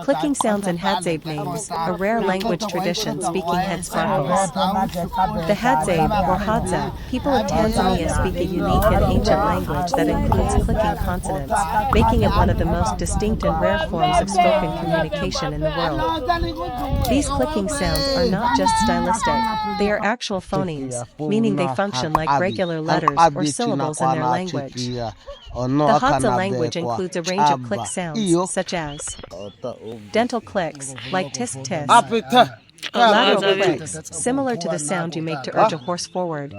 Clicking sounds in Hadzabe names, a rare language tradition speaking head sparkles. The Hadzabe, or Hadza, people of Tanzania speak a unique and ancient language that includes clicking consonants, making it one of the most distinct and rare forms of spoken communication in the world. These clicking sounds are not just stylistic, they are actual phonemes, meaning they function like regular letters or syllables in their language. The Hadza language includes a range of click sounds, such as dental clicks, like tisk tisk, lateral clicks, similar to the sound you make to urge a horse forward,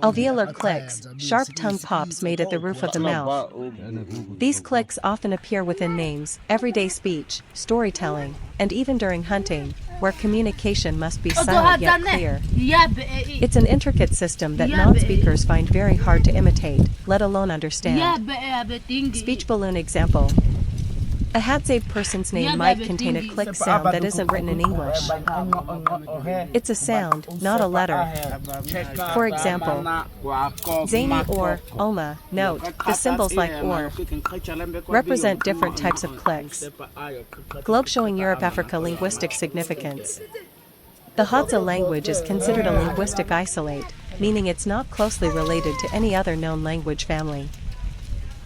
alveolar clicks, sharp tongue pops made at the roof of the mouth. These clicks often appear within names, everyday speech, storytelling, and even during hunting, where communication must be silent yet clear. It's an intricate system that non-speakers find very hard to imitate, let alone understand. Speech balloon example. A Hadzabe person's name might contain a click sound that isn't written in English. It's a sound, not a letter. For example, Zany or Oma, note, the symbols like or represent different types of clicks. Globe showing Europe-Africa linguistic significance. The Hadza language is considered a linguistic isolate, meaning it's not closely related to any other known language family.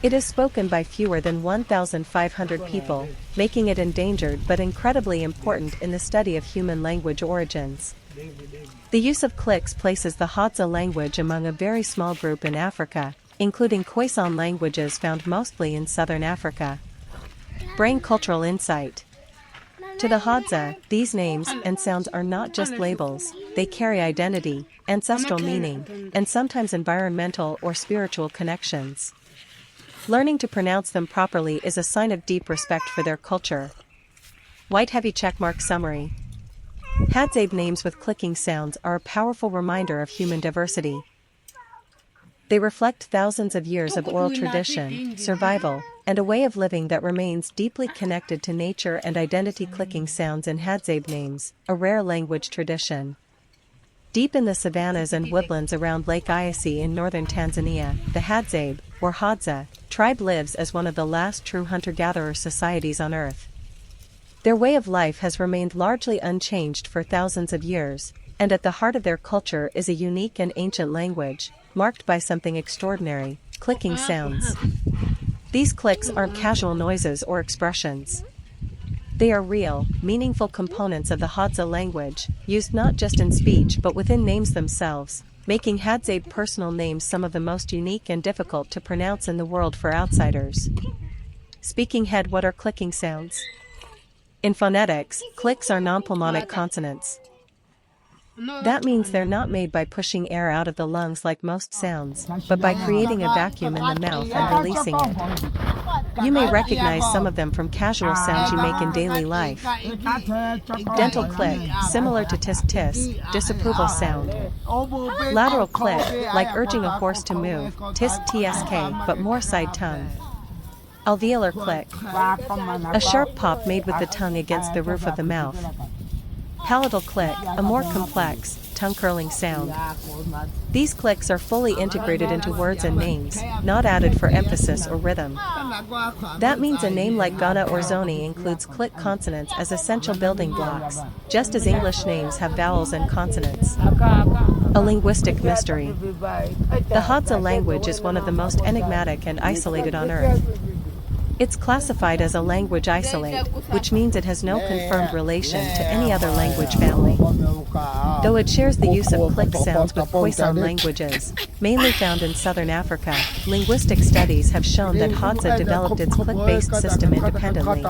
It is spoken by fewer than 1,500 people, making it endangered but incredibly important in the study of human language origins. The use of clicks places the Hadza language among a very small group in Africa, including Khoisan languages found mostly in southern Africa. Brain cultural insight. To the Hadza, these names and sounds are not just labels, they carry identity, ancestral meaning, and sometimes environmental or spiritual connections. Learning to pronounce them properly is a sign of deep respect for their culture. White heavy checkmark summary. Hadzabe names with clicking sounds are a powerful reminder of human diversity. They reflect thousands of years of oral tradition, survival, and a way of living that remains deeply connected to nature and identity. Clicking sounds in Hadzabe names, a rare language tradition. Deep in the savannas and woodlands around Lake Eyasi in northern Tanzania, the Hadzabe, or Hadza, tribe lives as one of the last true hunter-gatherer societies on Earth. Their way of life has remained largely unchanged for thousands of years, and at the heart of their culture is a unique and ancient language, marked by something extraordinary: clicking sounds. These clicks aren't casual noises or expressions. They are real, meaningful components of the Hadza language, used not just in speech but within names themselves, making Hadzabe personal names some of the most unique and difficult to pronounce in the world for outsiders. Speaking head. What are clicking sounds? In phonetics, clicks are non-pulmonic consonants. That means they're not made by pushing air out of the lungs like most sounds, but by creating a vacuum in the mouth and releasing it. You may recognize some of them from casual sounds you make in daily life. Dental click, similar to tisk tisk, disapproval sound. Lateral click, like urging a horse to move, tisk tsk, but more side tongue. Alveolar click, a sharp pop made with the tongue against the roof of the mouth. Palatal click, a more complex, tongue-curling sound. These clicks are fully integrated into words and names, not added for emphasis or rhythm. That means a name like Ghana or Zoni includes click consonants as essential building blocks, just as English names have vowels and consonants. A linguistic mystery. The Hadza language is one of the most enigmatic and isolated on Earth. It's classified as a language isolate, which means it has no confirmed relation to any other language family. Though it shares the use of click sounds with Khoisan languages, mainly found in southern Africa, linguistic studies have shown that Hadza developed its click-based system independently.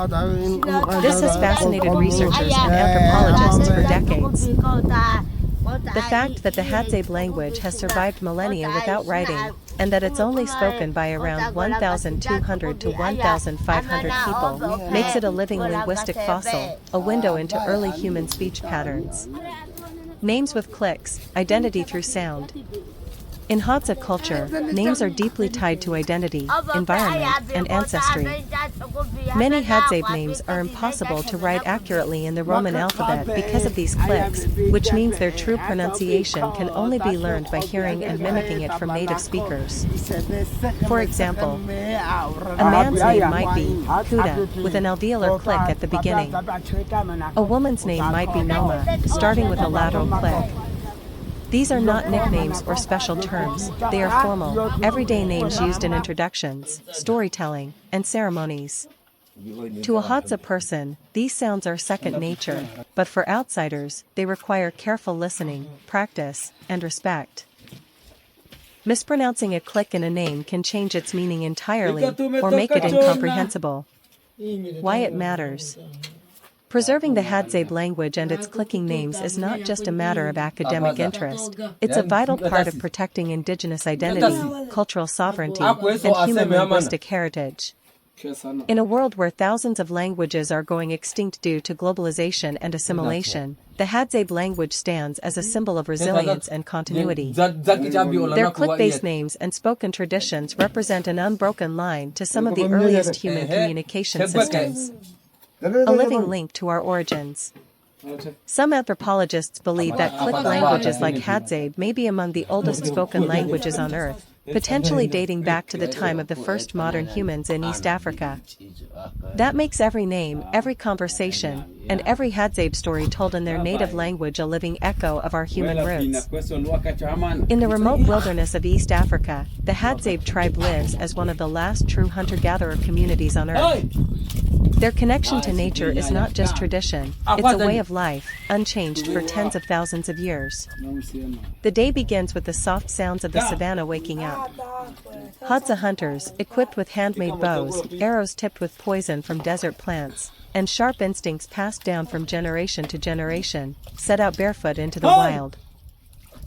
This has fascinated researchers and anthropologists for decades. The fact that the Hadzabe language has survived millennia without writing, and that it's only spoken by around 1,200 to 1,500 people, makes it a living linguistic fossil, a window into early human speech patterns. Names with clicks, identity through sound. In Hadza culture, names are deeply tied to identity, environment, and ancestry. Many Hadzabe names are impossible to write accurately in the Roman alphabet because of these clicks, which means their true pronunciation can only be learned by hearing and mimicking it from native speakers. For example, a man's name might be Kuda, with an alveolar click at the beginning. A woman's name might be Noma, starting with a lateral click. These are not nicknames or special terms, they are formal, everyday names used in introductions, storytelling, and ceremonies. To a Hadza person, these sounds are second nature, but for outsiders, they require careful listening, practice, and respect. Mispronouncing a click in a name can change its meaning entirely, or make it incomprehensible. Why it matters. Preserving the Hadzabe language and its clicking names is not just a matter of academic interest, it's a vital part of protecting indigenous identity, cultural sovereignty, and human linguistic heritage. In a world where thousands of languages are going extinct due to globalization and assimilation, the Hadzabe language stands as a symbol of resilience and continuity. Their click-based names and spoken traditions represent an unbroken line to some of the earliest human communication systems. A living link to our origins. Some anthropologists believe that click languages like Hadzabe may be among the oldest spoken languages on Earth, potentially dating back to the time of the first modern humans in East Africa. That makes every name, every conversation, and every Hadzabe story told in their native language a living echo of our human roots. In the remote wilderness of East Africa, the Hadzabe tribe lives as one of the last true hunter-gatherer communities on Earth. Their connection to nature is not just tradition, it's a way of life, unchanged for tens of thousands of years. The day begins with the soft sounds of the savannah waking up. Hadza hunters, equipped with handmade bows, arrows tipped with poison from desert plants, and sharp instincts passed down from generation to generation, set out barefoot into the wild.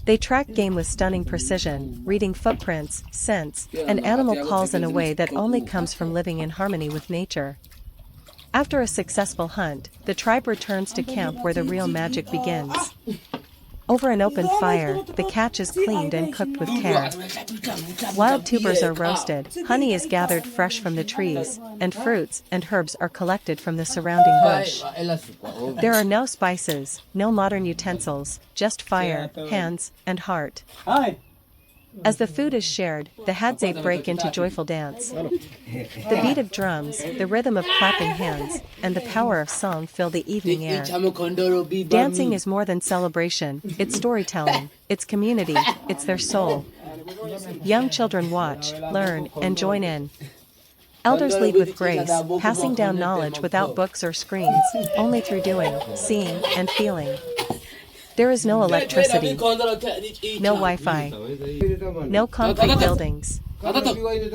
They track game with stunning precision, reading footprints, scents, and animal calls in a way that only comes from living in harmony with nature. After a successful hunt, the tribe returns to camp where the real magic begins. Over an open fire, the catch is cleaned and cooked with care. Wild tubers are roasted, honey is gathered fresh from the trees, and fruits and herbs are collected from the surrounding bush. There are no spices, no modern utensils, just fire, hands, and heart. As the food is shared, the Hadzabe break into joyful dance. The beat of drums, the rhythm of clapping hands, and the power of song fill the evening air. Dancing is more than celebration, it's storytelling, it's community, it's their soul. Young children watch, learn, and join in. Elders lead with grace, passing down knowledge without books or screens, only through doing, seeing, and feeling. There is no electricity, no Wi-Fi, no concrete buildings.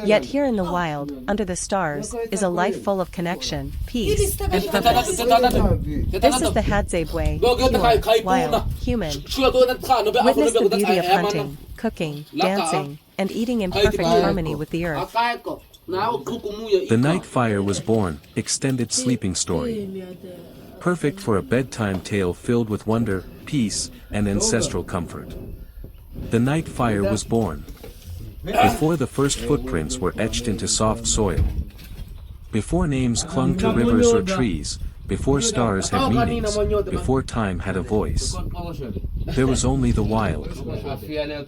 Yet here in the wild, under the stars, is a life full of connection, peace, and purpose. This is the Hadzabe way, pure, wild, human. Witness the beauty of hunting, cooking, dancing, and eating in perfect harmony with the earth. The night fire was born, extended sleeping story. Perfect for a bedtime tale filled with wonder, peace, and ancestral comfort. The night fire was born. Before the first footprints were etched into soft soil. Before names clung to rivers or trees, before stars had meanings, before time had a voice. There was only the wild.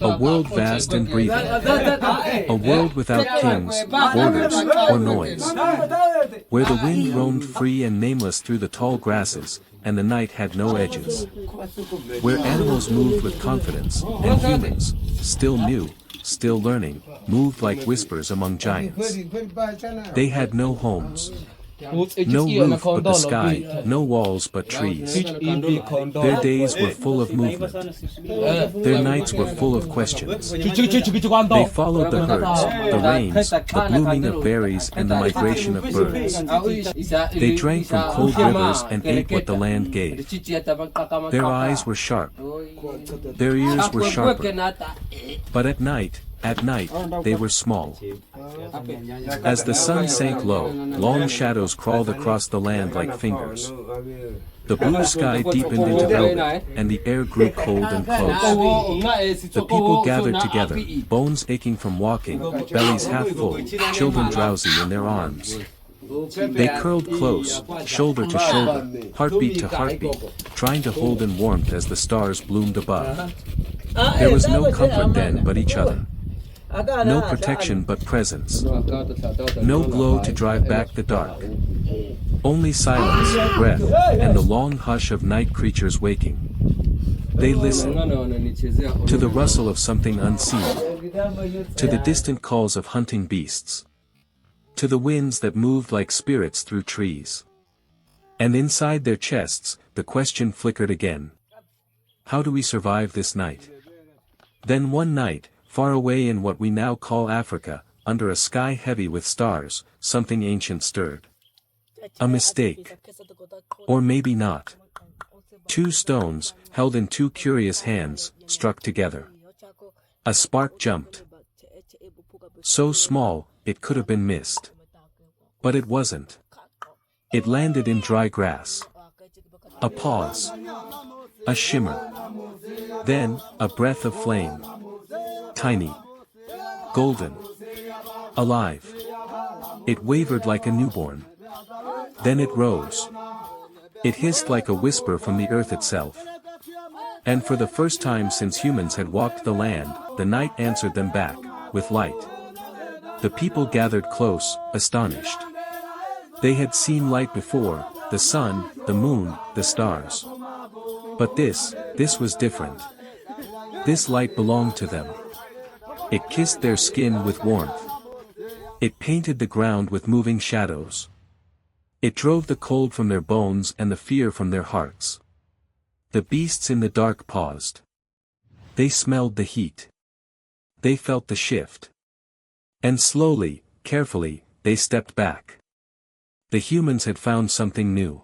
A world vast and breathing. A world without kings, borders, or noise. Where the wind roamed free and nameless through the tall grasses, and the night had no edges. Where animals moved with confidence, and humans, still new, still learning, moved like whispers among giants. They had no homes. No roof but the sky, no walls but trees. Their days were full of movement. Their nights were full of questions. They followed the herds, the rains, the blooming of berries and the migration of birds. They drank from cold rivers and ate what the land gave. Their eyes were sharp. Their ears were sharper. But at night, At night, they were small. As the sun sank low, long shadows crawled across the land like fingers. The blue sky deepened into velvet, and the air grew cold and close. The people gathered together, bones aching from walking, bellies half full, children drowsy in their arms. They curled close, shoulder to shoulder, heartbeat to heartbeat, trying to hold in warmth as the stars bloomed above. There was no comfort then but each other. No protection but presence. No glow to drive back the dark. Only silence, breath, and the long hush of night creatures waking. They listened to the rustle of something unseen, to the distant calls of hunting beasts, to the winds that moved like spirits through trees. And inside their chests, the question flickered again. How do we survive this night? Then one night, far away in what we now call Africa, under a sky heavy with stars, something ancient stirred. A mistake. Or maybe not. Two stones, held in two curious hands, struck together. A spark jumped. So small, it could have been missed. But it wasn't. It landed in dry grass. A pause. A shimmer. Then, a breath of flame. Tiny. Golden. Alive. It wavered like a newborn. Then it rose. It hissed like a whisper from the earth itself. And for the first time since humans had walked the land, the night answered them back, with light. The people gathered close, astonished. They had seen light before, the sun, the moon, the stars. But this was different. This light belonged to them. It kissed their skin with warmth. It painted the ground with moving shadows. It drove the cold from their bones and the fear from their hearts. The beasts in the dark paused. They smelled the heat. They felt the shift. And slowly, carefully, they stepped back. The humans had found something new.